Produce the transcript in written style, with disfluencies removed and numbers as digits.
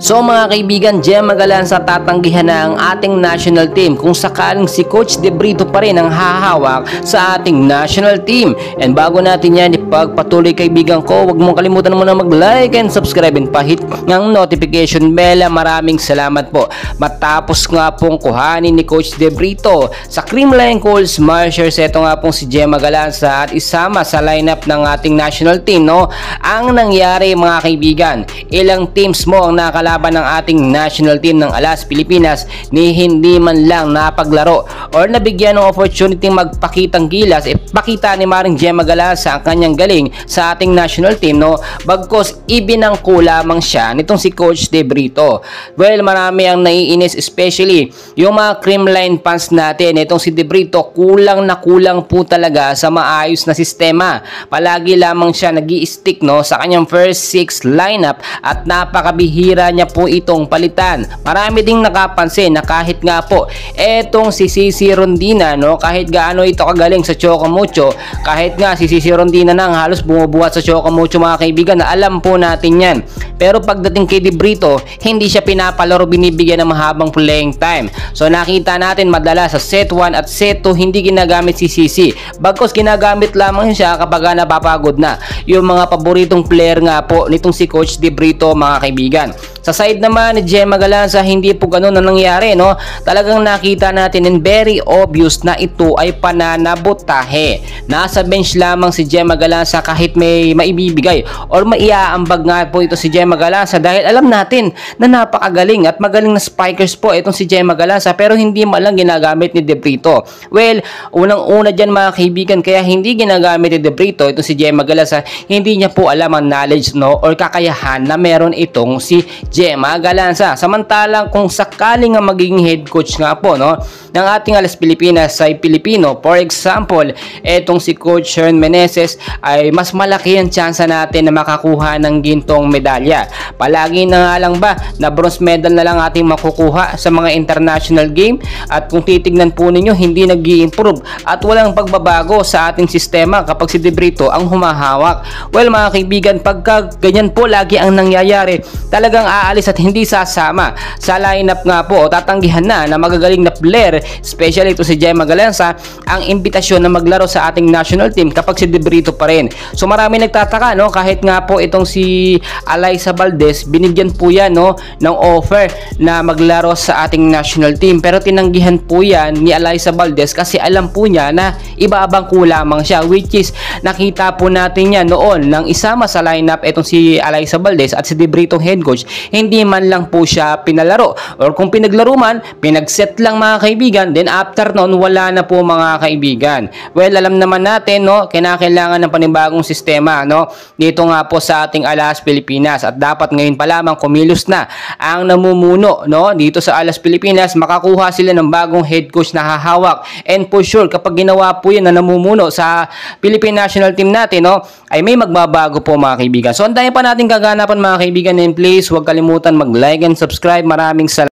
So mga kaibigan, Gemma Galanza, tatanggihan na ang ating national team kung sakaling si Coach De Brito pa rin ang hahawak sa ating national team. And bago natin yan ipagpatuloy kaibigan ko, huwag mong kalimutan muna mag-like and subscribe and pahit ng notification bell. Maraming salamat po. Matapos nga pong kuhanin ni Coach De Brito sa Creamline Coles Marshers, ito nga pong si Gemma Galanza at isama sa lineup ng ating national team, no? Ang nangyari mga kaibigan, ilang teams mo ang nakalaban ng ating national team ng Alas Pilipinas ni hindi man lang napaglaro or nabigyan ng opportunity magpakitang gilas. Pakita ni Maring Gemma Galanza ang kanyang galing sa ating national team, no? Bagkos ibinangko lamang siya nitong si Coach De Brito. Well, marami ang naiinis, especially yung mga Creamline fans natin. Itong si De Brito, kulang na kulang po talaga sa maayos na sistema. Palagi lamang siya nag-i-stick, no, sa kanyang first 6 lineup at napakabihira niya po itong palitan. Marami ding nakapansin na kahit nga po etong si Cici Rondina, no, kahit gaano ito kagaling sa Chocomucho, kahit nga si Cici Rondina nang halos bumubuhat sa Chocomucho mga kaibigan, na alam po natin yan. Pero pagdating kay De Brito, hindi siya pinapalaro, binibigyan ng mahabang playing time. So nakita natin madalas sa set 1 at set 2 hindi ginagamit si Cici. Bagkos ginagamit lamang siya kapag napapagod na. Yung mga paboritong player nga po nitong si Coach De Brito mga kaibigan. Sa side naman ni Gemma Galanza, hindi po ganun ang nangyari, no? Talagang nakita natin and very obvious na ito ay pananabotahe. Nasa bench lamang si Gemma Galanza kahit may maibibigay or maiaambag nga po ito si Gemma Galanza, dahil alam natin na napakagaling at magaling na spikers po itong si Gemma Galanza, pero hindi malang ginagamit ni De Brito. Well, unang-una dyan mga kaibigan, kaya hindi ginagamit ni De Brito itong si Gemma Galanza, hindi niya po alam ang knowledge, no, or kakayahan na meron itong si Gemma Galanza. Samantalang kung sakaling nga magiging head coach nga po, no, ng ating Alas Pilipinas ay Pilipino, for example, etong si Coach Hern Meneses, ay mas malaki ang tsansa natin na makakuha ng gintong medalya. Palagi na nga lang ba na bronze medal na lang ating makukuha sa mga international game, at kung titignan po ninyo hindi nag-i-improve at walang pagbabago sa ating sistema kapag si De Brito ang humahawak. Well mga kaibigan, pagka ganyan po lagi ang nangyayari, talagang aalis at hindi sasama sa lineup nga po, tatanggihan na magagaling na player, especially ito si Gemma Galanza, ang imbitasyon na maglaro sa ating national team kapag si De Brito pa rin. So marami nagtataka, no, kahit nga po itong si Alyssa Valdez, binigyan po yan, no, ng offer na maglaro sa ating national team, pero tinanggihan po yan ni Alyssa Valdez kasi alam po niya na ibabang ko lamang siya, which is nakita po natin yan noon nang isama sa lineup itong si Alyssa Valdez at si De Brito head coach, hindi man lang po siya pinalaro, or kung pinaglaro man, pinagset lang mga kaibigan, then after noon wala na po mga kaibigan. Well, alam naman natin, no, kinakailangan ng panibagong sistema, no, dito nga po sa ating Alas Pilipinas, at dapat ngayon pa lamang kumilos na ang namumuno, no, dito sa Alas Pilipinas, makakuha sila ng bagong head coach na hahawak, and for sure kapag ginawa po yan na namumuno sa Philippine National Team natin, no, ay may magbabago po mga kaibigan. So antayin pa natin kaganapan mga kaibigan, and please huwag kalimutan mag-like and subscribe. Maraming salamat.